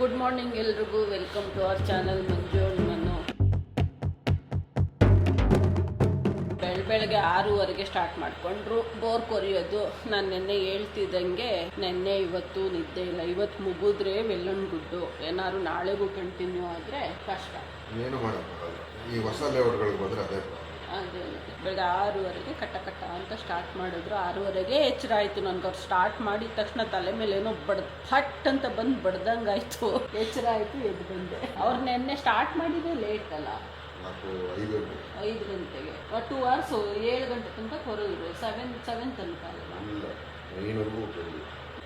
Good morning ಎಲ್ರಿಗೂ, welcome to our channel ಮಂಜು. ನಾನು ಬೆಳಗ್ಗೆ 6:15 ಸ್ಟಾರ್ಟ್ ಮಾಡಿಕೊಂಡ್ರು ಬೋರ್ ಕೊರಿಯೋದು. ನಾನು ನೆನ್ನೆ ಹೇಳ್ತಿದ್ದಂಗೆ ನೆನ್ನೆ ಇವತ್ತು ನಿದ್ದೆ ಇಲ್ಲ. ಇವತ್ತು ಮುಗಿದ್ರೆ ವೆಲ್ಲಣ್ಗುಡ್ಡು, ಏನಾದ್ರು ನಾಳೆಗೂ ಕಂಟಿನ್ಯೂ ಆದರೆ ಕಷ್ಟ. ಏನು ಮಾಡೋಕ್ಕಾಗಲ್ಲ. ಈ ಹೊಸ ಲೇಔಟ್ಗಳಿಗೆ ಬಂದರೆ ಅದೇ ಅದೇ ಬೆಳಗ್ಗೆ 6:15 ಕಟ್ಟ ಅಂತ ಸ್ಟಾರ್ಟ್ ಮಾಡಿದ್ರು. 6:15 ಎಚ್ಚರ ಆಯಿತು ನನಗೆ. ಅವ್ರು ಸ್ಟಾರ್ಟ್ ಮಾಡಿದ ತಕ್ಷಣ ತಲೆ ಮೇಲೆ ಏನೋ ಹಟ್ ಅಂತ ಬಂದು ಬಡ್ದಂಗಾಯ್ತು. ಎಚ್ಚರ ಆಯಿತು, ಎದ್ದು ಬಂದೆ. ಅವ್ರು ನೆನ್ನೆ ಸ್ಟಾರ್ಟ್ ಮಾಡಿದ್ರೆ ಲೇಟ್ ಅಲ್ಲ, 5 ಗಂಟೆಗೆ. 2 hours 7 ಗಂಟೆ ತನಕ ಕೊರೋರು. 7 ತನಕ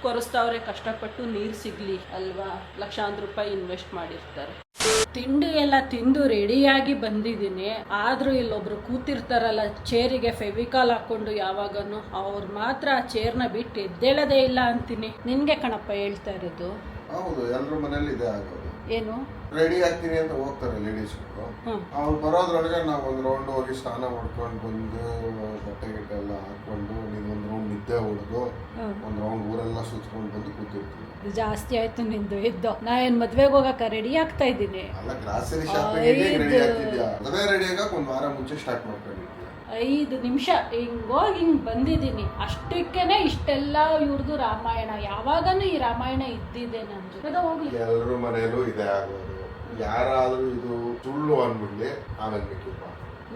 ಕೊರೆಸ್ತಾವ್ರೆ. ಕಷ್ಟಪಟ್ಟು ನೀರು ಸಿಗಲಿ ಅಲ್ವಾ, ಲಕ್ಷಾಂತರ ರೂಪಾಯಿ ಇನ್ವೆಸ್ಟ್ ಮಾಡಿರ್ತಾರೆ. ತಿಂಡಿ ಎಲ್ಲ ತಿಂದು ರೆಡಿಯಾಗಿ ಬಂದಿದ್ದೀನಿ. ಆದರೂ ಇಲ್ಲೊಬ್ರು ಕೂತಿರ್ತಾರಲ್ಲ ಚೇರಿಗೆ ಫೆವಿಕಾಲ್ ಹಾಕ್ಕೊಂಡು, ಯಾವಾಗನು ಅವ್ರು ಮಾತ್ರ ಆ ಚೇರ್ನ ಬಿಟ್ಟು ಎದ್ದೇಳೋದೇ ಇಲ್ಲ ಅಂತೀನಿ. ನಿನ್ಗೆ ಕಣಪ್ಪ ಹೇಳ್ತಾ ಇರೋದು. ಹೌದು, ಎಲ್ಲರ ಮನೇಲಿ ಇದೆ ಆಗೋದು. ಏನು ರೆಡಿ ಆಗ್ತೀನಿ ಅಂತ ಹೋಗ್ತಾರೆ ಲೇಡೀಸ್ಗಳು. ಅವ್ರು ಬರೋದ್ರೊಳಗೆ ನಾವು ಒಂದು ರೌಂಡ್ ಹೋಗಿ ಸ್ನಾನ ಮಾಡ್ಕೊಂಡು ಬಂದು ಬಟ್ಟೆ ಗಿಟ್ಟೆ ಎಲ್ಲ ಹಾಕೊಂಡು ಒಂದು ರೌಂಡ್ ನಿದ್ದೆ ಹೊಡೆದು ಒಂದು ರೌಂಡ್ ಊರೆಲ್ಲ ಸುತ್ಕೊಂಡು ಬಂದು ಕೂತಿರ್ತೀವಿ. ಜಾಸ್ತಿ ಆಯ್ತು ನಿಂದು ಎದ್ದು. ನಾ ಏನ್ ಮದ್ವೆಗೆ ಹೋಗಕ್ಕೆ ರೆಡಿ ಆಗ್ತಾ ಇದ್ದೀನಿ. ಅಲ್ಲ, ಗ್ರಾಸರಿ ಶಾಪಿಂಗ್ ರೆಡಿ ಆಗ್ತಿದ್ಯಾ? ಮದುವೆ ರೆಡಿ ಆಗಕ್ಕೆ ಒಂದು ವಾರ ಮುಂಚೆ ಸ್ಟಾರ್ಟ್ ಮಾಡ್ಕೊಂಡಿದ್ಯಾ? 5 ನಿಮಿಷ ಹಿಂಗೋಗಿ ಹಿಂಗ್ ಬಂದಿದ್ದೀನಿ. ಅಷ್ಟಕ್ಕೇನೆ ಇಷ್ಟೆಲ್ಲ ಇವ್ರದ್ದು ರಾಮಾಯಣ. ಯಾವಾಗನೂ ಈ ರಾಮಾಯಣ ಇದ್ದಿದೆ ನನ್ನ ಜೊತೆ. ಹೋಗ್ಲಿ, ಎಲ್ಲರ ಮನೆಯಲ್ಲೂ ಇದೆ ಆಗೋದು. ಯಾರಾದ್ರೂ ಇದು ಸುಳ್ಳು ಅನ್ಬಿಡ್ಲಿ, ಆಮೇಲೆ ಮಿಕ್ಕಿದ್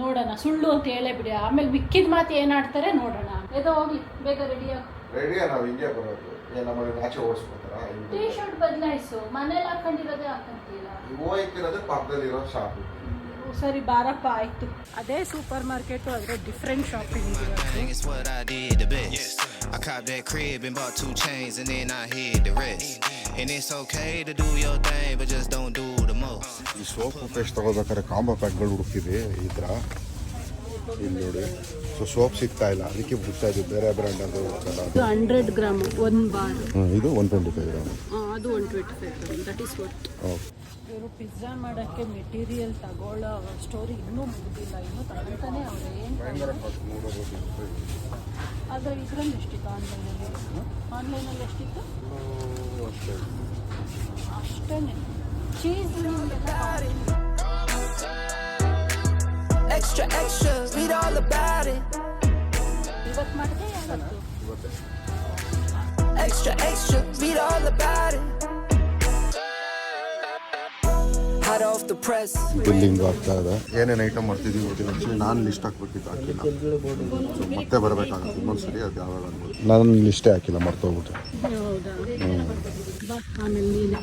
ನೋಡೋಣ. ಸುಳ್ಳು ಅಂತ ಹೇಳೇ ಬಿಡಿ, ಆಮೇಲೆ ಮಿಕ್ಕಿದ ಮಾತು ಏನಾಡ್ತಾರೆ ನೋಡೋಣ. ಎದೋ ಹೋಗ್ಲಿ, ಬೇಗ ರೆಡಿಯಾ? ನಾವು ಹಿಂಗೆ ಬರೋದು. ನಮ್ಮನೆ ಆಚೆ ಓಡಿಸ್ಕೊತಾರ? ಟೀ ಶರ್ಟ್ ಬದಲಾಯಿಸು. ಮನೇಲಿ ಹಾಕೊಂಡಿರೋದೇ ಹಾಕೊಂತೀರಾ? ಹೋಗ್ತಿರೋದೇ ಪಕ್ಕದಲ್ಲಿರೋ ಶಾಪ್. ಸರಿ ಬಾರಪ್ಪ, ಆಯ್ತು. ಅದೇ ಸೂಪರ್ ಮಾರ್ಕೆಟ್, ಆದ್ರೆ different shopping. I caught that crib and bought 2 chains and then I hid the rest. And it's okay to do your thing, but just don't do the most. ಈ soap paste ತಗೋಬೇಕಾದ್ರೆ combo ಪ್ಯಾಕ್ಗಳು ಹುಡುಕಿದೆ ಈ ಥರ. ಇಲ್ಲಿ ನೋಡಿ, soap ಸಿಗ್ತಾ ಇಲ್ಲ, ಅದಕ್ಕೆ ಬಿಡ್ತಾ ಇದ್ದೀವಿ ಬೇರೆ ಬ್ರ್ಯಾಂಡ್. ಅದು 100 ಗ್ರಾಮ್ 1 ಬಾರ್. ಇದು 125 ಗ್ರಾಮ್. ಅದು 125 ಗ್ರಾಮ್. That is what. ಇವರು ಪಿಜ್ಜಾ ಮಾಡೋಕ್ಕೆ ಮೆಟೀರಿಯಲ್ ತಗೊಳ್ಳೋ ಸ್ಟೋರಿ ಇನ್ನೂ ಮುಗಿದಿಲ್ಲ. ಇನ್ನೂ ತಗೊಳ್ತಾನೆ ಅವ್ರೆ. ಏನು ಆದರೆ ಇದರಲ್ಲಿ ಎಷ್ಟಿತ್ತು ಆನ್ಲೈನಲ್ಲಿ ಎಷ್ಟಿತ್ತು? ಅಷ್ಟೇ. Cheese extra extra read all about it. ಇವತ್ತು ಮಾಡಿದೆ, ಯಾವತ್ತು? Extra extra read all about it. Hot off the press. Billing ಆಗ್ತಾ ಇದೆ. ಏನೇನು ಐಟಮ್ ಮಾಡ್ತಿದ್ದೀವಿ ಗೊತ್ತಿಲ್ಲ. ಆ್ಯಕ್ಚುಲಿ ನಾನು ಲಿಸ್ಟ್ ಹಾಕ್ಬೇಕಿತ್ತು, ಹಾಕಿಲ್ಲ. ಮತ್ತೆ ಬರಬೇಕಾಗುತ್ತೆ ಇನ್ನೊಂದ್ಸರಿ. ಅದು ಯಾವಾಗ ಅನ್ಬೋದು. ನಾನು ಲಿಸ್ಟೇ ಹಾಕಿಲ್ಲ, ಮರ್ತೋಗ್ಬಿಟ್ಟೆ. ಹೌದಾ? ಬಾ, ಆಮೇಲೆ ನೀನು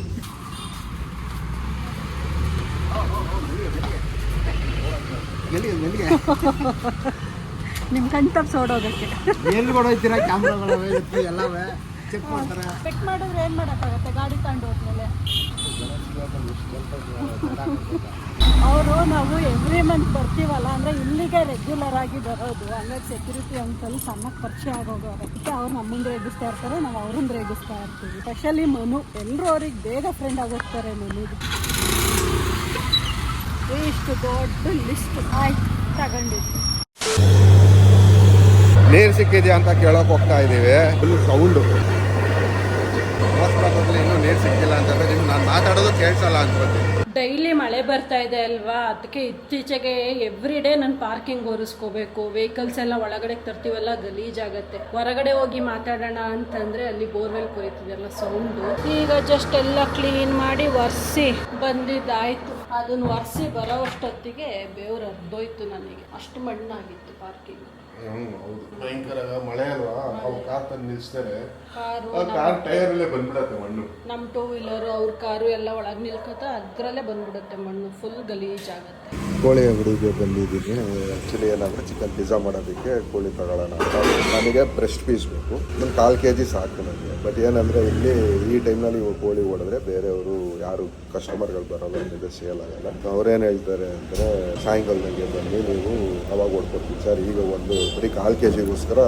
ನಿಮ್ಮ ಕಣ್ ತಪ್ಪಿಸಿ ಓಡೋದಕ್ಕೆ ಎಲ್ಲಿ ಕೊಡೋಯ್ತೀರಾ? ಕ್ಯಾಮ್ರಾಗಳವೆ ಎಲ್ಲವೇ ಚೆಕ್ ಮಾಡ್ತಾರೆ. ಚೆಕ್ ಮಾಡಿದ್ರೆ ಏನು ಮಾಡೋಕ್ಕಾಗತ್ತೆ? ಗಾಡಿ ತಗೊಂಡು ಹೋದ್ಮೇಲೆ ಅವರು ನಾವು ಎವ್ರಿ ಮಂತ್ ಬರ್ತೀವಲ್ಲ, ಅಂದರೆ ಇಲ್ಲಿಗೆ ರೆಗ್ಯುಲರ್ ಆಗಿ ಬರೋದು. ಹಂಗಾಗಿ ಸೆಕ್ಯೂರಿಟಿ ಅಂಕಲ್ ಸಣ್ಣಕ್ಕೆ ಪರಿಚಯ ಆಗೋಗೋರು. ಅದಕ್ಕೆ ಅವ್ರು ನಮ್ಮನ್ನು ರೇಗಿಸ್ತಾ ಇರ್ತಾರೆ, ನಾವು ಅವ್ರನ್ನ ರೇಗಿಸ್ತಾ ಇರ್ತೀವಿ. ಸ್ಪೆಷಲಿ ಮನು, ಎಲ್ಲರೂ ಅವ್ರಿಗೆ ಬೇಗ ಫ್ರೆಂಡ್ ಆಗೋಗ್ತಾರೆ. ಮನುಗೆ ಇಷ್ಟು ದೊಡ್ಡ ಲಿಸ್ಟ್ ಆಯ್ತು ತಗೊಂಡಿದ್ದು. ನೀರು ಸಿಕ್ಕಿದ್ಯಾ ಅಂತ ಕೇಳೋಕೆ ಹೋಗ್ತಾ ಇದ್ದೀವಿ. Full sound. ಇನ್ನೂ ನೀರು ಸಿಕ್ಕಿಲ್ಲ ಅಂತಂದರೆ ನಿಮ್ಗೆ ನಾನು ಮಾತಾಡೋದು ಕೇಳಿಸಲ್ಲ ಅನ್ಕೋತೀನಿ. ಡೈಲಿ ಮಳೆ ಬರ್ತಾ ಇದೆ ಅಲ್ವಾ, ಅದಕ್ಕೆ ಇತ್ತೀಚೆಗೆ ಎವ್ರಿ ಡೇ ನಾನು ಪಾರ್ಕಿಂಗ್ ಒರೆಸ್ಕೋಬೇಕು. ವೆಹಿಕಲ್ಸ್ ಎಲ್ಲ ಒಳಗಡೆ ತರ್ತೀವಲ್ಲ, ಗಲೀಜಾಗತ್ತೆ. ಹೊರಗಡೆ ಹೋಗಿ ಮಾತಾಡೋಣ ಅಂತಂದರೆ ಅಲ್ಲಿ ಬೋರ್ವೆಲ್ ಕೊಯ್ತಿದೆಲ್ಲ ಸೌಂಡು. ಈಗ ಜಸ್ಟ್ ಎಲ್ಲ ಕ್ಲೀನ್ ಮಾಡಿ ಒರೆಸಿ ಬಂದಿದ್ದಾಯ್ತು. ಅದನ್ನು ಒರೆಸಿ ಬರೋ ಅಷ್ಟೊತ್ತಿಗೆ ಬೇವ್ರು ಹರಿದೋಯ್ತು ನನಗೆ. ಅಷ್ಟು ಮಣ್ಣಾಗಿತ್ತು ಪಾರ್ಕಿಂಗ್. ಹೌದು, ಭಯಂಕರ ಮಳೆ ಅಲ್ವಾ. ಅವ್ರು ಕಾರ್ ತಂದು ನಿಲ್ಲಿಸ್ತಾರೆ, ಕಾರು ಕಾರ್ ಟೈರಲ್ಲೇ ಬಂದ್ಬಿಡತ್ತೆ ಮಣ್ಣು. ನಮ್ಮ 2 ವೀಲರು ಅವ್ರ ಕಾರು ಎಲ್ಲ ಒಳಗೆ ನಿಲ್ಕತ್ತ ಅದರಲ್ಲೇ ಬಂದ್ಬಿಡುತ್ತೆ ಮಣ್ಣು. ಫುಲ್ ಗಲೀಜಾಗತ್ತೆ. ಕೋಳಿ ಅಂಗಡಿಗೆ ಬಂದಿದ್ದೀನಿ. ಆ್ಯಕ್ಚುಲಿ ಏನಾದರೆ ಚಿಕನ್ ಪಿಜ್ಜಾ ಮಾಡೋದಕ್ಕೆ ಕೋಳಿ ತಗೊಳ್ಳೋಣ ಅಂತ. ನನಗೆ ಬ್ರೆಸ್ಟ್ ಪೀಸ್ ಬೇಕು. ಒಂದು 1/4 kg ಸಾಕು ನನಗೆ. ಬಟ್ ಏನಂದರೆ ಇಲ್ಲಿ ಈ ಟೈಮ್ನಲ್ಲಿ ಕೋಳಿ ಓಡಿದ್ರೆ ಬೇರೆಯವರು ಯಾರು ಕಸ್ಟಮರ್ಗಳು ಬರೋಲ್ಲ, ಅನ್ನೋದೇ ಸೇಲ್ ಆಗಲ್ಲ. ಅವ್ರೇನು ಹೇಳ್ತಾರೆ ಅಂದರೆ, ಸಾಯಂಕಾಲದಂಗೆ ಬನ್ನಿ ನೀವು, ಅವಾಗ ಓಡ್ಕೊಡ್ತೀವಿ ಸರ್. ಈಗ ಒಂದು ಬರೀ 1/4 kgಗೋಸ್ಕರ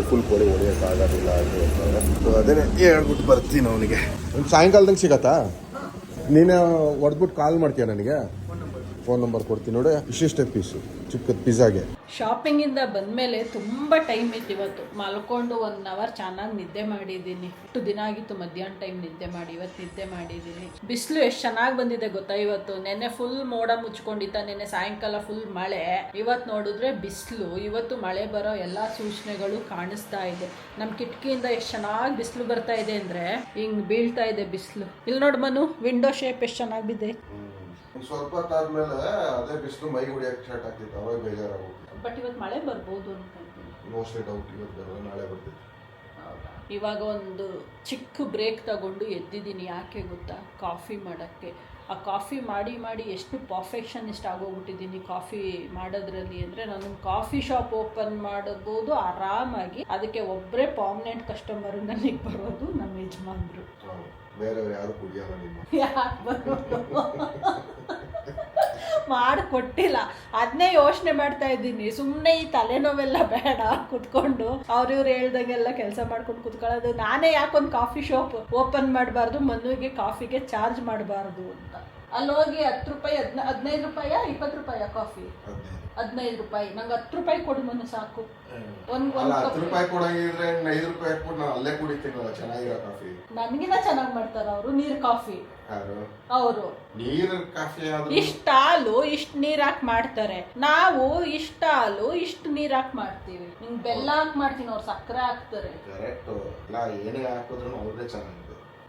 ಫುಲ್ ಕೋಳಿ ಹೊಡೆಯೋಕ್ಕಾಗೋದಿಲ್ಲ ಅಂತ ಹೇಳ್ತಾರೆ. ಸೊ ಅದೇ ಹೇಳ್ಬಿಟ್ಟು ಬರ್ತೀನಿ ಅವನಿಗೆ. ಒಂದು ಸಾಯಂಕಾಲದಂಗೆ ಸಿಗತ್ತಾ? ನೀನು ಹೊಡೆದ್ಬಿಟ್ಟು ಕಾಲ್ ಮಾಡ್ತೀಯ ನನಗೆ? ಫೋನ್ ನಂಬರ್ ಕೊಡ್ತೀನಿ ನೋಡಿ. ಇಷ್ಟಿಷ್ಟೇ ಪೀಸು ಚಿಕ್ಕದ ಪಿಜ್ಜಾಗೆ. ಶಾಪಿಂಗಿಂದ ಬಂದಮೇಲೆ ತುಂಬ ಟೈಮ್ ಇತ್ತು ಇವತ್ತು. ಮಲ್ಕೊಂಡು 1 ಅವರ್ ಚೆನ್ನಾಗಿ ನಿದ್ದೆ ಮಾಡಿದ್ದೀನಿ. ಎಷ್ಟು ದಿನ ಆಗಿತ್ತು ಮಧ್ಯಾಹ್ನ ಟೈಮ್ ನಿದ್ದೆ ಮಾಡಿ. ಇವತ್ತು ನಿದ್ದೆ ಮಾಡಿದ್ದೀನಿ. ಬಿಸಿಲು ಎಷ್ಟು ಚೆನ್ನಾಗಿ ಬಂದಿದೆ ಗೊತ್ತಾ ಇವತ್ತು. ನೆನ್ನೆ ಫುಲ್ ಮೋಡ ಮುಚ್ಕೊಂಡಿತ್ತ, ನೆನ್ನೆ ಸಾಯಂಕಾಲ ಫುಲ್ ಮಳೆ. ಇವತ್ತು ನೋಡಿದ್ರೆ ಬಿಸಿಲು. ಇವತ್ತು ಮಳೆ ಬರೋ ಎಲ್ಲ ಸೂಚನೆಗಳು ಕಾಣಿಸ್ತಾ ಇದೆ. ನಮ್ಮ ಕಿಟಕಿಯಿಂದ ಎಷ್ಟು ಚೆನ್ನಾಗಿ ಬಿಸಿಲು ಬರ್ತಾ ಇದೆ ಅಂದರೆ ಹಿಂಗೆ ಬೀಳ್ತಾ ಇದೆ ಬಿಸಿಲು. ಇಲ್ಲಿ ನೋಡಿ ಮನು, ವಿಂಡೋ ಶೇಪ್ ಎಷ್ಟು ಚೆನ್ನಾಗಿ ಬಿದ್ದೆ. ಸ್ವಲ್ಪ ಹೊತ್ತಾದ್ಮೇಲೆ ಅದೇ ಬಿಸಿಲು ಮೈ ಹೊಡಿಯಕ್ಕೆ ಸ್ಟಾರ್ಟ್ ಆಗ್ತಿತ್ತು. ಅವಾಗ ಬೇಜಾರಾಗುತ್ತೆ. ಬಟ್ ಇವತ್ತು ಮಳೆ ಬರ್ಬೋದು ಅನ್ಕೊಂತೀನಿ. ಮೋಸ್ಟ್ಲಿ ಡೌಟ್ ಇವತ್ತು ಬರೋದು, ನಾಳೆ ಬರ್ತಿತ್ತು. ಇವಾಗ ಒಂದು ಚಿಕ್ಕ ಬ್ರೇಕ್ ತಗೊಂಡು ಎದ್ದಿದ್ದೀನಿ. ಯಾಕೆ ಗೊತ್ತಾ? ಕಾಫಿ ಮಾಡೋಕ್ಕೆ. ಆ ಕಾಫಿ ಮಾಡಿ ಮಾಡಿ ಎಷ್ಟು ಪರ್ಫೆಕ್ಷನಿಸ್ಟ್ ಆಗೋಗ್ಬಿಟ್ಟಿದ್ದೀನಿ ಕಾಫಿ ಮಾಡೋದ್ರಲ್ಲಿ ಅಂದರೆ, ನಾನು ಕಾಫಿ ಶಾಪ್ ಓಪನ್ ಮಾಡಬಹುದು ಆರಾಮಾಗಿ. ಅದಕ್ಕೆ ಒಬ್ಬರೇ ಪರ್ಮನೆಂಟ್ ಕಸ್ಟಮರು ನನಗೆ ಬರೋದು ನಮ್ಮ ಯಜಮಾನ್ರು. ಬೇರೆ ಯಾರು ಕುಡಿಯಲ್ಲ ನಿಮ್ಮ. ಯಾಕೆ ಬರೋದು? ಮಾಡಿಕೊಟ್ಟಿಲ್ಲ. ಅದನ್ನೇ ಯೋಚನೆ ಮಾಡ್ತಾ ಇದ್ದೀನಿ. ಸುಮ್ಮನೆ ಈ ತಲೆನೋವೆಲ್ಲ ಬೇಡ, ಕುತ್ಕೊಂಡು ಅವ್ರಿವ್ರು ಹೇಳ್ದಂಗೆಲ್ಲ ಕೆಲಸ ಮಾಡ್ಕೊಂಡು ಕುತ್ಕೊಳ್ಳೋದು. ನಾನೇ ಯಾಕೊಂದು ಕಾಫಿ ಶಾಪ್ ಓಪನ್ ಮಾಡಬಾರ್ದು, ಮನುವಿಗೆ ಕಾಫಿಗೆ ಚಾರ್ಜ್ ಮಾಡಬಾರ್ದು ಅಂತ. ಅಲ್ಲೋಗಿ 10 ರೂಪಾಯಿ 15 ರೂಪಾಯ 20 ರೂಪಾಯ ಕಾಫಿ? 15 ರೂಪಾಯಿ. ನಂಗೆ 10 ರೂಪಾಯಿ ಕೊಡು ಮನು ಸಾಕು. ಒಂದು 10 ರೂಪಾಯಿ ಕೊಡಂಗಿದ್ರೆ 5 ರೂಪಾಯಿ ಹಾಕ್ಬಿಟ್ಟು ನಾನು ಅಲ್ಲೇ ಕುಡಿತೀನಲ್ಲ ಚೆನ್ನಾಗಿರೋ ಕಾಫಿ. ನನಗಿನ್ನ ಚೆನ್ನಾಗಿ ಮಾಡ್ತಾರ ಅವರು. ನೀರು ಕಾಫಿ ಅವರು ನೀರು ಕಾಫಿ ಇಷ್ಟ ಹಾಲು ಇಷ್ಟು ನೀರ್ ಹಾಕಿ ಮಾಡ್ತಾರೆ. ನಾವು ಇಷ್ಟ ಹಾಲು ಇಷ್ಟು ನೀರ್ ಹಾಕಿ ಮಾಡ್ತೀವಿ. ನಿಂಗೆ ಬೆಲ್ಲ ಹಾಕಿ ಮಾಡ್ತೀನಿ, ಅವ್ರು ಸಕ್ಕರೆ ಹಾಕ್ತಾರೆ. ಏನೇ ಹಾಕಿದ್ರು ಅವ್ರದೇ ಚೆನ್ನಾಗಿದೆ.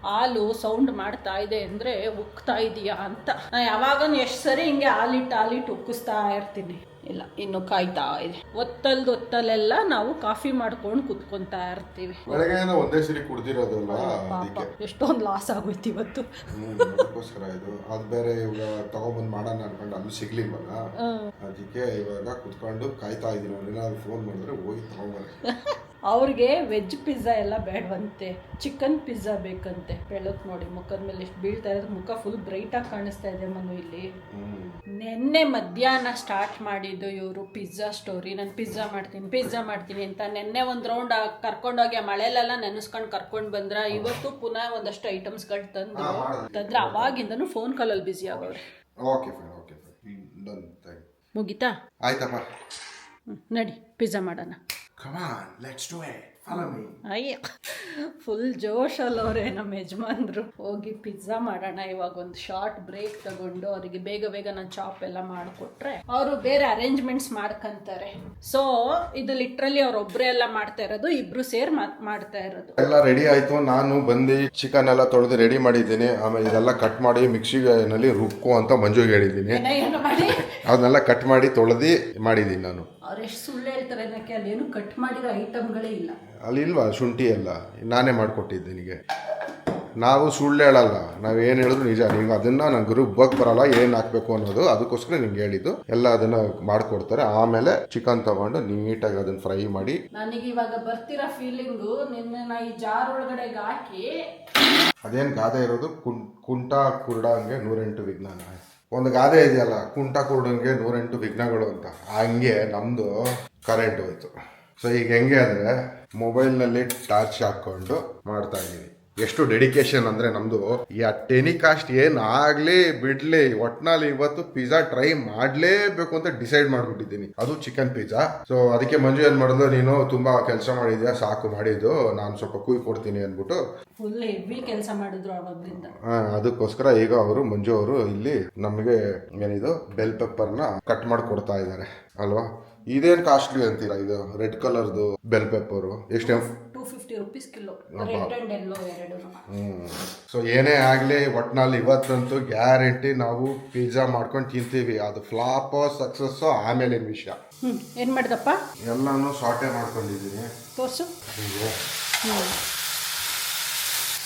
ಹಾಲು ಸೌಂಡ್ ಮಾಡ್ತಾ ಇದೆ ಅಂದ್ರೆ ಉಕ್ತಾ ಇದೀಯಾ ಅಂತ. ನಾ ಯಾವಾಗ ಎಷ್ಟು ಸರಿ ಹಿಂಗೆ ಹಾಲಿಟ್ಟು ಉಕ್ಕಿಸ್ತಾ ಇರ್ತೀನಿ. ಇಲ್ಲ, ಇನ್ನು ಕಾಯ್ತಾ ಇದೆ. ಒತ್ತಲ್ಲೆಲ್ಲ ನಾವು ಕಾಫಿ ಮಾಡ್ಕೊಂಡು ಕುತ್ಕೊಂತಾ ಇರ್ತೀವಿ. ಬೆಳಗ್ಗೆಯಿಂದ ಒಂದೇ ಸರಿ ಕುಡ್ದಿರೋದಲ್ಲ, ಪಾಪ ಎಷ್ಟೊಂದು ಲಾಸ್ ಆಗೋಯ್ತು ಇವತ್ತು. ಅದಕ್ಕೋಸ್ಕರ ಇದು ಅದು ಬೇರೆ ಇವಾಗ ತಗೊಂಬಂದು ಮಾಡೋಣ ಅನ್ಕೊಂಡು ಅಲ್ಲಿ ಸಿಗ್ಲಿಲ್ವಲ್ಲ, ಅದಕ್ಕೆ ಇವಾಗ ಕುತ್ಕೊಂಡು ಕಾಯ್ತಾ ಇದೀನಿ. ಅವ್ರೇನಾದ್ರು ಫೋನ್ ಮಾಡಿದ್ರೆ ಹೋಗಿ ತಗೊಂಬರ್ರಿ. ಅವ್ರಿಗೆ ವೆಜ್ ಪಿಜ್ಜಾ ಎಲ್ಲ ಬೇಡವಂತೆ, ಚಿಕನ್ ಪಿಜ್ಜಾ ಬೇಕಂತೆ. ಬೆಳಕ್ ನೋಡಿ ಮುಖದ ಮೇಲೆ ಎಷ್ಟು ಬೀಳ್ತಾ ಇರೋದು. ಮುಖ ಫುಲ್ ಬ್ರೈಟ್ ಆಗಿ ಕಾಣಿಸ್ತಾ ಇದೆ ಮನು ಇಲ್ಲಿ. ನೆನ್ನೆ ಮಧ್ಯಾಹ್ನ ಸ್ಟಾರ್ಟ್ ಮಾಡಿದ್ದು ಇವರು ಪಿಜ್ಜಾ ಸ್ಟೋರಿ. ನಾನು ಪಿಜ್ಜಾ ಮಾಡ್ತೀನಿ ಅಂತ. ನೆನ್ನೆ ಒಂದು ರೌಂಡ್ ಕರ್ಕೊಂಡೋಗಿ ಮಳೆಲೆಲ್ಲ ನೆನೆಸ್ಕೊಂಡು ಕರ್ಕೊಂಡು ಬಂದ್ರ. ಇವತ್ತು ಪುನಃ ಒಂದಷ್ಟು ಐಟಮ್ಸ್ಗಳು ತಂದ್ರೆ ಅವಾಗಿಂದನು ಫೋನ್ ಕಾಲಲ್ಲಿ ಬ್ಯುಸಿ ಆಗೋರೆ. Okay fine. ಮುಗಿತಾ? ಆಯ್ತಪ್ಪ, ನಡಿ ಪಿಜ್ಜಾ ಮಾಡೋಣ. Come on, let's do it. Follow me. ಅಯ್ಯ, ಫುಲ್ ಜೋಶಲ್ಲವ್ರೆ ನಮ್ಮ ಯಜಮಾನ್ರು. ಹೋಗಿ ಪಿಜ್ಜಾ ಮಾಡೋಣ. ಇವಾಗ ಒಂದು ಶಾರ್ಟ್ ಬ್ರೇಕ್ ತಗೊಂಡು ಅವರಿಗೆ ಬೇಗ ನಾನು ಚಾಪ್ ಎಲ್ಲ ಮಾಡಿಕೊಟ್ರೆ ಅವರು ಬೇರೆ ಅರೇಂಜ್ಮೆಂಟ್ಸ್ ಮಾಡ್ಕೊಂತಾರೆ. ಸೊ ಇದು ಲಿಟ್ರಲಿ ಅವ್ರೊಬ್ಬರೇ ಎಲ್ಲ ಮಾಡ್ತಾ ಇರೋದು, ಇಬ್ರು ಸೇರ್ ಮಾಡ್ತಾ ಇರೋದು. ಎಲ್ಲ ರೆಡಿ ಆಯ್ತು. ನಾನು ಬಂದು ಚಿಕನ್ ಎಲ್ಲ ತೊಳೆದು ರೆಡಿ ಮಾಡಿದ್ದೀನಿ. ಆಮೇಲೆ ಇದೆಲ್ಲ ಕಟ್ ಮಾಡಿ ಮಿಕ್ಸಿನಲ್ಲಿ ರುಬ್ಬು ಅಂತ ಮಂಜುಗೆ ಹೇಳಿದ್ದೀನಿ. ಏನು ಮಾಡಿ ಅದನ್ನೆಲ್ಲ ಕಟ್ ಮಾಡಿ ತೊಳೆದು ಮಾಡಿದ್ದೀನಿ ನಾನು. ಅವ್ರು ಎಷ್ಟು ಸುಳ್ಳು ಹೇಳ್ತಾರೆ ಅನ್ನಕ್ಕೆ, ಅಲ್ಲೇನು ಕಟ್ ಮಾಡಿರೋ ಐಟಮ್ಗಳೇ ಇಲ್ಲ. ಅಲ್ಲಿ ಇಲ್ವಾ ಶುಂಠಿ ಎಲ್ಲ ನಾನೇ ಮಾಡಿಕೊಟ್ಟಿದ್ದೀನಿ. ನಾವು ಸುಳ್ಳು ಹೇಳಲ್ಲ, ನಾವೇನು ಹೇಳಿದ್ರು ನಿಜ. ನೀವು ಅದನ್ನು ನಂಗೆ ರುಬ್ಬಕ್ಕೆ ಬರಲ್ಲ ಏನು ಹಾಕಬೇಕು ಅನ್ನೋದು, ಅದಕ್ಕೋಸ್ಕರ ನಿಂಗೆ ಹೇಳಿದ್ದು. ಎಲ್ಲ ಅದನ್ನು ಮಾಡಿಕೊಡ್ತಾರೆ. ಆಮೇಲೆ ಚಿಕನ್ ತಗೊಂಡು ನೀಟಾಗಿ ಅದನ್ನು ಫ್ರೈ ಮಾಡಿ. ನನಗೆ ಇವಾಗ ಬರ್ತಿರೋ ಫೀಲಿಂಗು, ನಿನ್ನೆ ಈ ಜಾರ್ ಒಳಗಡೆಗೆ ಹಾಕಿ ಅದೇನು ಗಾದೆ ಇರೋದು, ಕುಂಟ ಕುರುಡಂಗೆ 108 ವಿಜ್ಞಾನ. ಒಂದು ಗಾದೆ ಇದೆಯಲ್ಲ, ಕುಂಟ ಕುರುಡಂಗೆ 108 ವಿಘ್ನಗಳು ಅಂತ. ಹಂಗೆ ನಮ್ಮದು ಕರೆಂಟ್ ಹೋಯ್ತು. ಸೊ ಈಗ ಹೆಂಗೆ ಅಂದರೆ ಮೊಬೈಲ್ನಲ್ಲಿ ಟಾರ್ಚ್ ಹಾಕ್ಕೊಂಡು ಮಾಡ್ತಾ ಇದ್ದೀನಿ. ಎಷ್ಟು ಡೆಡಿಕೇಶನ್ ಅಂದರೆ ನಮ್ಮದು. ಈ ಟೆನಿಕಾಸ್ಟ್ ಏನಾಗಲಿ ಬಿಡಲಿ, ಒಟ್ಟಿನಲ್ಲಿ ಇವತ್ತು ಪಿಜ್ಜಾ ಟ್ರೈ ಮಾಡಲೇಬೇಕು ಅಂತ ಡಿಸೈಡ್ ಮಾಡಿಬಿಟ್ಟಿದ್ದೀನಿ. ಅದು ಚಿಕನ್ ಪಿಜ್ಜಾ. ಸೊ ಅದಕ್ಕೆ ಮಂಜು ಏನು ಮಾಡಿದ್ರು, ನೀನು ತುಂಬ ಕೆಲಸ ಮಾಡಿದ್ಯಾ, ಸಾಕು ಮಾಡಿದ್ದು, ನಾನು ಸ್ವಲ್ಪ ಕುಯ್ ಕೊಡ್ತೀನಿ ಅಂದ್ಬಿಟ್ಟು ಫುಲ್ ಹೆವಿ ಕೆಲಸ ಮಾಡಿದ್ರು ಅವಾಗ್ಲಿಂದ. ಅದಕ್ಕೋಸ್ಕರ ಈಗ ಅವರು ಮಂಜು ಅವರು ಇಲ್ಲಿ ನಮಗೆ ಏನಿದು ಬೆಲ್ ಪೆಪ್ಪರ್ನ ಕಟ್ ಮಾಡಿ ಕೊಡ್ತಾ ಇದ್ದಾರೆ ಅಲ್ವಾ. ಇದೇನು ಕಾಸ್ಟ್ಲಿ ಅಂತೀರಾ? ಇದು ರೆಡ್ ಕಲರ್ದು ಬೆಲ್ ಪೆಪ್ಪರು ಎಷ್ಟು? 250 rupees kilo, red and yellow ಎರಡು. ಸೊ ಏನೇ ಆಗಲಿ ಒಟ್ನಲ್ಲಿ ಇವತ್ತಂತೂ ಗ್ಯಾರಂಟಿ ನಾವು ಪಿಜ್ಜಾ ಮಾಡ್ಕೊಂಡು ತಿಂತೀವಿ. ಅದು ಫ್ಲಾಪೋ ಸಕ್ಸಸ್ಸೋ ಆಮೇಲೆ ವಿಷಯ. ಏನು ಮಾಡಿದಪ್ಪ? ಎಲ್ಲಾನು ಸಾಟೆ ಮಾಡ್ಕೊಂಡಿದ್ದೀನಿ. ತೋರಿಸು.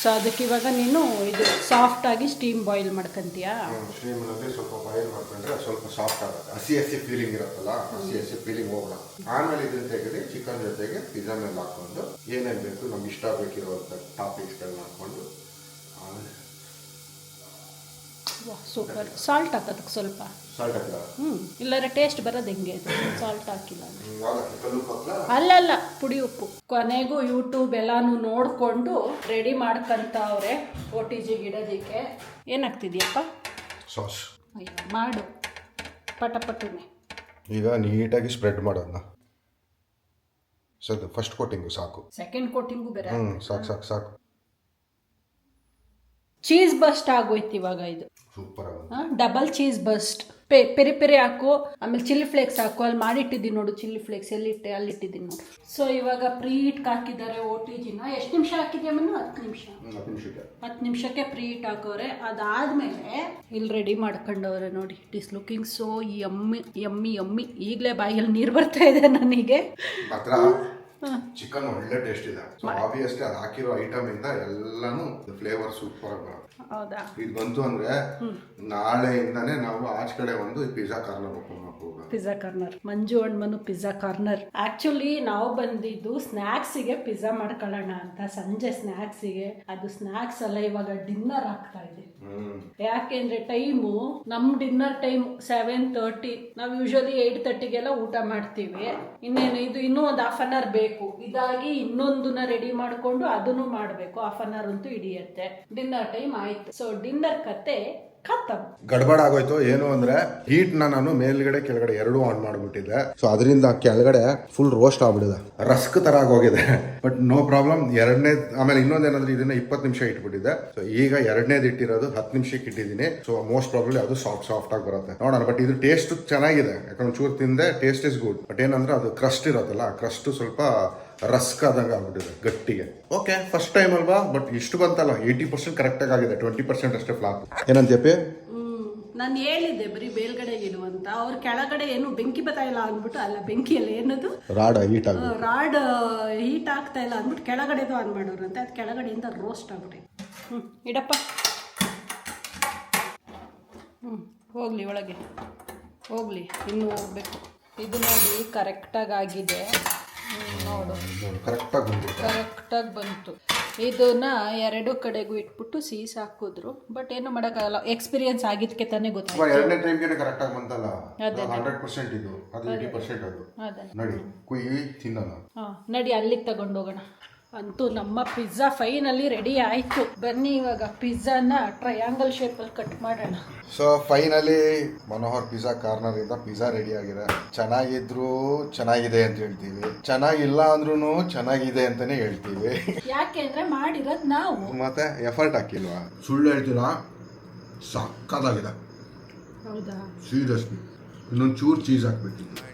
ಸೊ ಅದಕ್ಕೆ ಇವಾಗ ನೀನು ಇದು ಸಾಫ್ಟಾಗಿ ಸ್ಟೀಮ್ ಬಾಯ್ಲ್ ಮಾಡ್ಕೊಂತೀಯಾ? ಸ್ಟೀಮ್ನಲ್ಲಿ ಸ್ವಲ್ಪ ಬಾಯ್ಲ್ ಮಾಡ್ಕೊಂಡ್ರೆ ಸ್ವಲ್ಪ ಸಾಫ್ಟ್ ಆಗುತ್ತೆ. ಹಸಿ ಫೀಲಿಂಗ್ ಇರುತ್ತಲ್ಲ, ಹಸಿ ಫೀಲಿಂಗ್ ಹೋಗೋಣ. ಆಮೇಲೆ ಇದನ್ನು ತೆಗೆದು ಚಿಕನ್ ಜೊತೆಗೆ ಪಿಜ್ಜಾ ಮೇಲೆ ಹಾಕ್ಕೊಂಡು ಏನೇನು ಬೇಕು ನಮ್ಗೆ ಇಷ್ಟ ಬೇಕಿರುವಂಥ ಟಾಪಿಕ್ಸ್ಗಳು ಮಾಡ್ಕೊಂಡು ಆಮೇಲೆ ಸೂಪರ್. ಸಾಲ್ಟ್ ಹಾಕೋದಕ್ಕೆ ಸ್ವಲ್ಪ. ಸಾಲ್ಟ್ ಹಾಕಿಲ್ಲ? ಇಲ್ಲಾರೆ ಟೇಸ್ಟ್ ಬರೋದು ಹೆಂಗೆ ಇದು ಸಾಲ್ಟ್ ಹಾಕಿಲ್ಲ? ಅಲ್ಲ, ಪುಡಿ ಉಪ್ಪು. ಕೊನೆಗೂ ಯೂಟ್ಯೂಬ್ ಎಲ್ಲಾನು ನೋಡಿಕೊಂಡು ರೆಡಿ ಮಾಡ್ಕೊಂತವ್ರೆ OTG ಗಿಡೋದಕ್ಕೆ. ಏನಾಗ್ತಿದ್ಯಪ್ಪ? ಸಾಸ್. ಅಯ್ಯೋ ಮಾಡು. ಪಟಪಟನೆ. ಈಗ ನೀಟಾಗಿ ಸ್ಪ್ರೆಡ್ ಮಾಡೋದನ್ನ. ಸರ್ ಫಸ್ಟ್ ಕೋಟಿಂಗು ಸಾಕು. ಸೆಕೆಂಡ್ ಕೋಟಿಂಗು ಬೇರೆ. ಸಾಕು. ಚೀಸ್ ಬಸ್ಟ್ ಆಗೋಯ್ತು ಇವಾಗ ಇದು. ಸೂಪರ್ ಆಗುತ್ತೆ. Double cheese burst. Peri peri ಹಾಕು, ಆಮೇಲೆ ಚಿಲ್ಲಿ ಫ್ಲೇಕ್ಸ್ ಹಾಕು. ಅಲ್ಲಿ ಮಾಡಿಟ್ಟಿದ್ದೀನಿ ನೋಡು ಚಿಲ್ಲಿ ಫ್ಲೇಕ್ಸ್, ಎಲ್ಲಿಟ್ಟೆ ಅಲ್ಲಿ ಇಟ್ಟಿದ್ದೀನಿ ನೋಡು. ಸೊ ಇವಾಗ ಪ್ರೀ ಹೀಟ್ ಹಾಕಿದ್ದಾರೆ OTGನ. ಎಷ್ಟು ನಿಮಿಷ ಹಾಕಿದ್ಯಾ ಮನ್ನು? 10 ನಿಮಿಷ. 10 ನಿಮಿಷಕ್ಕೆ ಪ್ರೀ ಹೀಟ್ ಹಾಕೋರೆ. ಅದಾದ್ಮೇಲೆ ಇಲ್ಲಿ ರೆಡಿ ಮಾಡ್ಕೊಂಡವ್ರೆ ನೋಡಿ. It is looking so yummy. ಈಗಲೇ ಬಾಯಲ್ಲಿ ನೀರು ಬರ್ತಾ ಇದೆ ನನಗೆ. ಚಿಕನ್ ಒಳ್ಳೆ ಟೇಸ್ಟ್ ಇದೆ. ಸೊ ಆಬ್ವಿಯಸ್ಲಿ ಅದು ಹಾಕಿರೋ ಐಟಮ್ ಇಂದ ಎಲ್ಲಾನು ಫ್ಲೇವರ್ ಸೂಪರ್ ಆಗಿ ಬರುತ್ತೆ. ಹೌದಾ? ಇದು ಬಂತು ಅಂದ್ರೆ ನಾಳೆಯಿಂದಾನೇ ನಾವು ಆಚೆ ಕಡೆ ಒಂದು ಪಿಜ್ಜಾ ಕಾರ್ನರ್ ಓಪನ್ ಮಾಡ್ಬೋದು. ಪಿಜ್ಜಾ ಕಾರ್ನರ್, ಮಂಜು ಅಣ್ಮನು ಪಿಜ್ಜಾ ಕಾರ್ನರ್. ಆಕ್ಚುಲಿ ನಾವು ಬಂದಿದ್ದು ಸ್ನಾಕ್ಸಿಗೆ ಪಿಜ್ಜಾ ಮಾಡ್ಕೊಳ್ಳೋಣ ಅಂತ. ಸಂಜೆ ಸ್ನಾಕ್ಸಿಗೆ. ಅದು ಸ್ನಾಕ್ಸ್ ಅಲ್ಲ, ಇವಾಗ ಡಿನ್ನರ್ ಆಗ್ತಾ ಇದೆ. ಯಾಕೆಂದ್ರೆ ಟೈಮು ನಮ್ ಡಿನ್ನರ್ ಟೈಮ್ 7:30. ನಾವು ಯೂಶಲಿ 8:30ಗೆಲ್ಲ ಊಟ ಮಾಡ್ತೀವಿ. ಇನ್ನೇನು ಇದು ಇನ್ನೂ ಒಂದು ಹಾಫ್ ಅನ್ ಅವರ್ ಬೇಕು. ಇದಾಗಿ ಇನ್ನೊಂದನ್ನ ರೆಡಿ ಮಾಡ್ಕೊಂಡು ಅದನ್ನು ಮಾಡಬೇಕು. ಹಾಫ್ ಅನ್ ಅವರ್ ಅಂತೂ ಹಿಡಿಯುತ್ತೆ. ಡಿನ್ನರ್ ಟೈಮ್ ಆಯ್ತು. ಸೊ ಡಿನ್ನರ್ ಕತೆ ಖತಮ್. ಗಡ್ಬಡ ಆಗೋಯ್ತು. ಏನು ಅಂದ್ರೆ ಹೀಟ್ ನಾನು ಮೇಲ್ಗಡೆ ಕೆಳಗಡೆ ಎರಡೂ ಆನ್ ಮಾಡ್ಬಿಟ್ಟಿದ್ದೆ. ಸೊ ಅದರಿಂದ ಕೆಳಗಡೆ ಫುಲ್ ರೋಸ್ಟ್ ಆಗ್ಬಿಟ್ಟಿದೆ, ರಸ್ಕ್ ತರ ಆಗೋಗಿದೆ. But no problem. ಆಮೇಲೆ ಇನ್ನೊಂದೇನಂದ್ರೆ ಇದನ್ನ 20 ನಿಮಿಷ ಇಟ್ಬಿಟ್ಟಿದ್ದೆ. ಸೊ ಈಗ ಎರಡನೇದು ಇಟ್ಟಿರೋದು 10 ನಿಮಿಷಕ್ಕೆ ಇಟ್ಟಿದ್ದೀನಿ. ಸೊ ಮೋಸ್ಟ್ ಪ್ರಾಬ್ಲಿ ಅದು ಸಾಫ್ಟ್ ಆಗಿ ಬರುತ್ತೆ ನೋಡೋಣ. ಬಟ್ ಇದು ಟೇಸ್ಟ್ ಚೆನ್ನಾಗಿದೆ, ಯಾಕಂದ್ರೆ ಚೂರು ತಿಂದೆ, ಟೇಸ್ಟ್ ಇಸ್ ಗುಡ್. ಬಟ್ ಏನಂದ್ರೆ ಅದು ಕ್ರಸ್ಟ್ ಇರೋತ್ತಲ್ಲ, ಕ್ರಸ್ಟ್ ಸ್ವಲ್ಪ ರಸ್ಕ್ ಆದಂಗೆ ಆಗ್ಬಿಟ್ಟಿದೆ ಗಟ್ಟಿಗೆ. ಓಕೆ, ಫಸ್ಟ್ ಟೈಮ್ ಅಲ್ವಾ, ಬಟ್ ಇಷ್ಟು ಬಂತಲ್ಲ 80% ಕರೆಕ್ಟಾಗಿ ಆಗಿದೆ. 20% ಅಷ್ಟೇ ಫ್ಲಾಪ್. ಏನಂತೀಯಪ್ಪಿ? ನಾನು ಹೇಳಿದ್ದೆ ಬರೀ ಮೇಲ್ಗಡೆ ಇಡು ಅಂತ. ಅವ್ರ ಕೆಳಗಡೆ ಏನು ಬೆಂಕಿ ಬರ್ತಾ ಇಲ್ಲ ಅಂದ್ಬಿಟ್ಟು, ಅಲ್ಲ ಬೆಂಕಿಯಲ್ಲಿ ಏನದು ರಾಡ್ ಹೀಟ್ ಆಗ್ತಾ ಇಲ್ಲ ಅಂದ್ಬಿಟ್ಟು ಕೆಳಗಡೆದು ಆನ್ ಮಾಡೋರಂತೆ. ಅದು ಕೆಳಗಡೆಯಿಂದ ರೋಸ್ಟ್ ಆಗ್ಬಿಟ್ಟು. ಇಡಪ್ಪ. ಹೋಗ್ಲಿ ಒಳಗೆ ಹೋಗ್ಲಿ, ಇನ್ನೂ ಹೋಗ್ಬೇಕು. ಇದು ನೋಡಿ ಕರೆಕ್ಟಾಗಿ ಆಗಿದೆ ನೋಡು. ಕರೆಕ್ಟಾಗಿ ಬಂತು. ಇದನ್ನ ಎರಡು ಕಡೆಗೂ ಇಟ್ಬಿಟ್ಟು ಸೀಸ್ ಹಾಕಿದ್ರು. ಬಟ್ ಏನು ಮಾಡೋಕ್ಕಾಗಲ್ಲ, ಎಕ್ಸ್ಪೀರಿಯನ್ಸ್ ಆಗಿದ್ದಕ್ಕೆ ತಾನೇ ಗೊತ್ತಾಯ್ತು. ಎರಡನೇ ಟೈಮ್ಗೆ ಕರೆಕ್ಟ್ ಆಗಿ ಬಂತಲ್ಲ. 100% ಇದು, ಅದು 80% ಅದು. ನೋಡಿ ಕುಯ್ಯಿ ತಿನ್ನೋಣ. ನಡಿ ಅಲ್ಲಿಗೆ ತಗೊಂಡೋಗೋಣ. ಅಂತೂ ನಮ್ಮ ಪಿಜ್ಜಾ ಫೈನಲಿ ರೆಡಿ ಆಯ್ತು. ಬನ್ನಿ ಇವಾಗ ಪಿಜ್ಜಾನ ಟ್ರಯಾಂಗಲ್ ಶೇಪಲ್ಲಿ ಕಟ್ ಮಾಡೋಣ. So finally Manohar pizza corner ಇಂದ ಪಿಜ್ಜಾ ರೆಡಿ ಆಗಿದೆ. ಚೆನ್ನಾಗಿದ್ರು ಚೆನ್ನಾಗಿದೆ ಅಂತ ಹೇಳ್ತೀವಿ, ಚೆನ್ನಾಗಿಲ್ಲ ಅಂದ್ರೂ ಚೆನ್ನಾಗಿದೆ ಅಂತಾನೆ ಹೇಳ್ತೀವಿ. ಯಾಕೆಂದ್ರೆ ಮಾಡಿರೋದು ನಾವು, ಮತ್ತೆ ಎಫರ್ಟ್ ಹಾಕಿಲ್ವಾ. ಸುಳ್ಳು ಹೇಳ್ತೀರಾ, ಸಕ್ಕತ್ತಾಗಿದೆ. ಹೌದಾ? ಸೀರಿಯಸ್ಲಿ ಇನ್ನೊಂದು ಚೂರು ಚೀಸ್ ಹಾಕ್ಬೇಕು.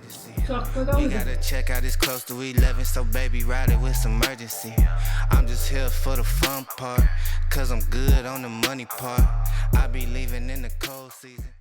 We gotta check out, it's close to 11, so baby ride it with some urgency. I'm just here for the fun part, cause I'm good on the money part. I be leaving in the cold season.